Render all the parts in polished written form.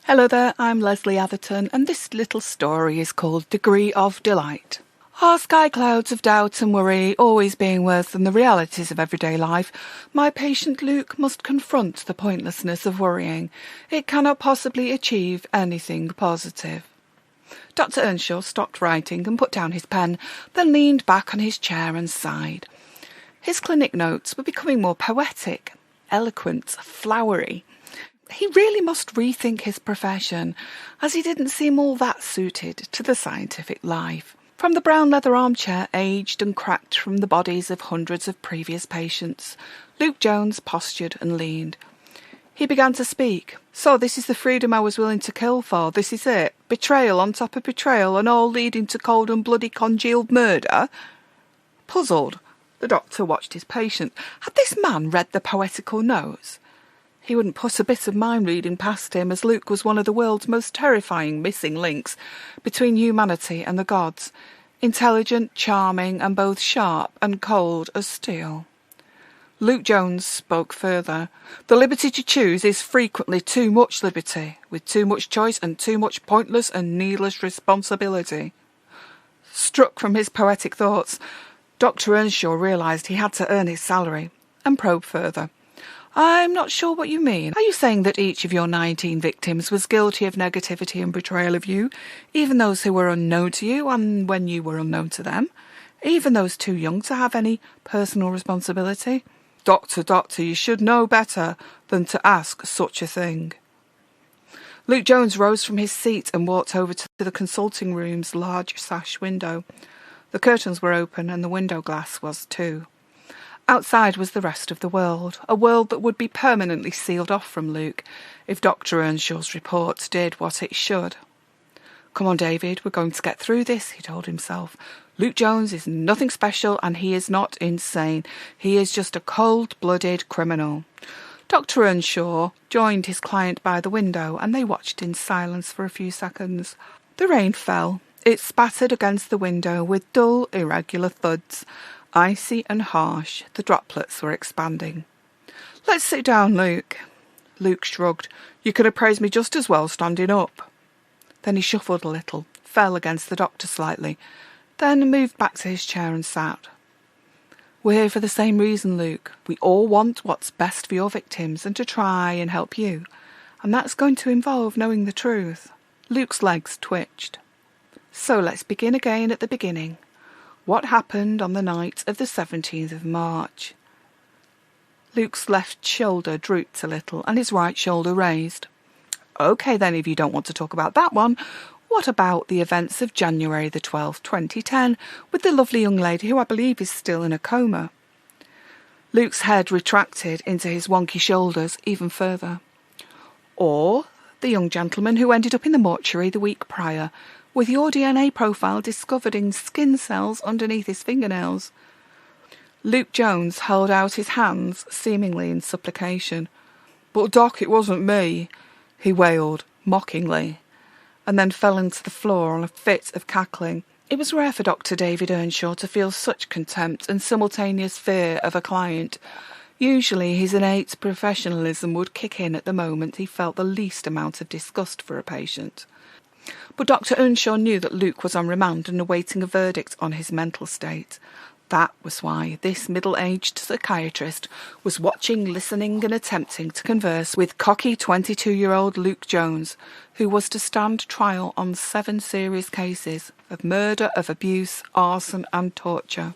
Hello there, I'm Lesley Atherton, and this little story is called Degree of Delight. Are sky clouds of doubt and worry always being worse than the realities of everyday life? My patient Luke must confront the pointlessness of worrying. It cannot possibly achieve anything positive. Dr. Earnshaw stopped writing and put down his pen, then leaned back on his chair and sighed. His clinic notes were becoming more poetic, eloquent, flowery. He really must rethink his profession, as he didn't seem all that suited to the scientific life. From the brown leather armchair, aged and cracked from the bodies of hundreds of previous patients, Luke Jones postured and leaned. He began to speak. So this is the freedom I was willing to kill for, this is it? Betrayal on top of betrayal, and all leading to cold and bloody congealed murder? Puzzled, the doctor watched his patient. Had this man read the poetical notes? He wouldn't put a bit of mind reading past him, as Luke was one of the world's most terrifying missing links between humanity and the gods. Intelligent, charming, and both sharp and cold as steel. Luke Jones spoke further. The liberty to choose is frequently too much liberty, with too much choice and too much pointless and needless responsibility. Struck from his poetic thoughts, Dr. Earnshaw realised he had to earn his salary, and probed further. I'm not sure what you mean. Are you saying that each of your 19 victims was guilty of negativity and betrayal of you, even those who were unknown to you and when you were unknown to them? Even those too young to have any personal responsibility? Doctor, you should know better than to ask such a thing. Luke Jones rose from his seat and walked over to the consulting room's large sash window. The curtains were open and the window glass was too. Outside was the rest of the world, a world that would be permanently sealed off from Luke if Dr. Earnshaw's report did what it should. Come on, David, we're going to get through this, he told himself. Luke Jones is nothing special and he is not insane. He is just a cold-blooded criminal. Dr. Earnshaw joined his client by the window and they watched in silence for a few seconds. The rain fell. It spattered against the window with dull, irregular thuds. Icy and harsh, the droplets were expanding. Let's sit down, Luke. Luke shrugged. You could appraise me just as well standing up. Then he shuffled a little, fell against the doctor slightly, then moved back to his chair and sat. We're here for the same reason, Luke. We all want what's best for your victims and to try and help you. And that's going to involve knowing the truth. Luke's legs twitched. So let's begin again at the beginning. What happened on the night of the 17th of March? Luke's left shoulder drooped a little and his right shoulder raised. OK then, if you don't want to talk about that one, what about the events of January the 12th, 2010, with the lovely young lady who I believe is still in a coma? Luke's head retracted into his wonky shoulders even further. Or the young gentleman who ended up in the mortuary the week prior, with your DNA profile discovered in skin cells underneath his fingernails. Luke Jones held out his hands, seemingly in supplication. But Doc, it wasn't me, he wailed, mockingly, and then fell into the floor on a fit of cackling. It was rare for Dr. David Earnshaw to feel such contempt and simultaneous fear of a client. Usually his innate professionalism would kick in at the moment he felt the least amount of disgust for a patient. But Dr. Earnshaw knew that Luke was on remand and awaiting a verdict on his mental state. That was why this middle-aged psychiatrist was watching, listening and attempting to converse with cocky 22-year-old Luke Jones, who was to stand trial on 7 serious cases of murder, of abuse, arson and torture.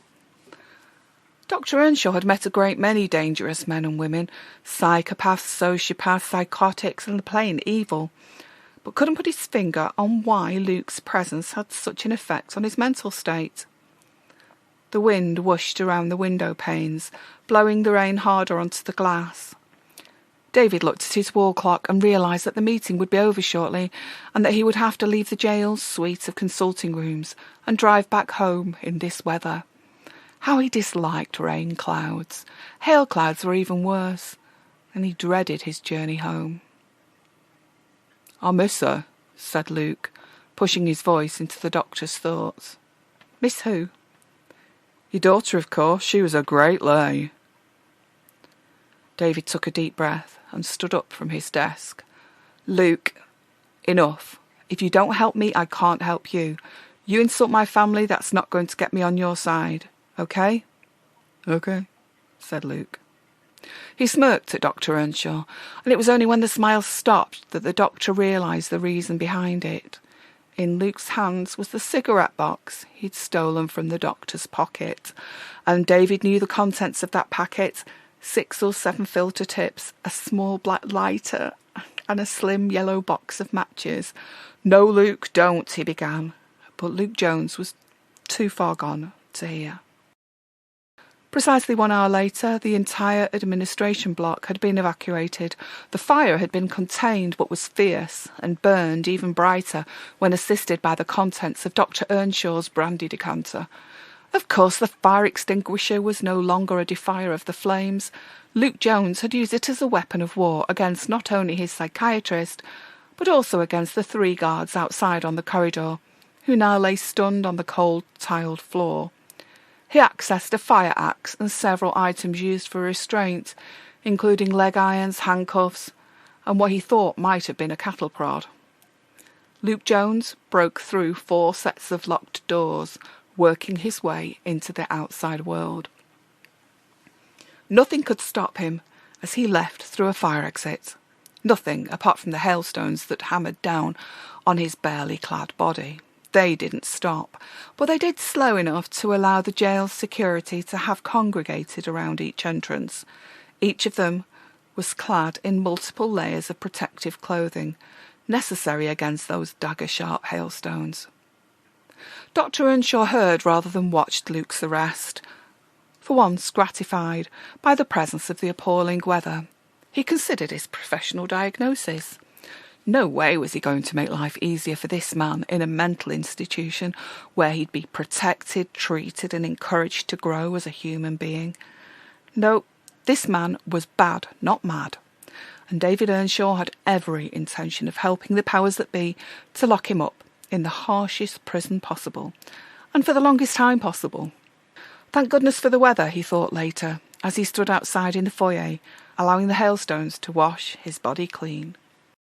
Dr. Earnshaw had met a great many dangerous men and women, psychopaths, sociopaths, psychotics and plain evil, but couldn't put his finger on why Luke's presence had such an effect on his mental state. The wind whooshed around the window panes, blowing the rain harder onto the glass. David looked at his wall clock and realised that the meeting would be over shortly and that he would have to leave the jail's suite of consulting rooms and drive back home in this weather. How he disliked rain clouds. Hail clouds were even worse, and he dreaded his journey home. "I'll miss her," said Luke, pushing his voice into the doctor's thoughts. "Miss who?" "Your daughter, of course. She was a great lay." David took a deep breath and stood up from his desk. "Luke, Enough. If you don't help me, I can't help you. You insult my family, that's not going to get me on your side. Okay? Okay, said Luke. He smirked at Dr. Earnshaw, and it was only when the smile stopped that the doctor realised the reason behind it. In Luke's hands was the cigarette box he'd stolen from the doctor's pocket, and David knew the contents of that packet: 6 or 7 filter tips, a small black lighter, and a slim yellow box of matches. "No, Luke, don't," he began, but Luke Jones was too far gone to hear. Precisely 1 hour later, the entire administration block had been evacuated. The fire had been contained, but was fierce and burned even brighter when assisted by the contents of Dr. Earnshaw's brandy decanter. Of course, the fire extinguisher was no longer a defier of the flames. Luke Jones had used it as a weapon of war against not only his psychiatrist, but also against the 3 guards outside on the corridor, who now lay stunned on the cold, tiled floor. He accessed a fire axe and several items used for restraint, including leg irons, handcuffs, and what he thought might have been a cattle prod. Luke Jones broke through 4 sets of locked doors, working his way into the outside world. Nothing could stop him as he left through a fire exit. Nothing, apart from the hailstones that hammered down on his barely clad body. They didn't stop, but they did slow enough to allow the jail's security to have congregated around each entrance. Each of them was clad in multiple layers of protective clothing, necessary against those dagger-sharp hailstones. Dr. Earnshaw heard rather than watched Luke's arrest, for once gratified by the presence of the appalling weather. He considered his professional diagnosis. No way was he going to make life easier for this man in a mental institution where he'd be protected, treated and encouraged to grow as a human being. No, this man was bad, not mad, and David Earnshaw had every intention of helping the powers that be to lock him up in the harshest prison possible, and for the longest time possible. Thank goodness for the weather, he thought later, as he stood outside in the foyer, allowing the hailstones to wash his body clean.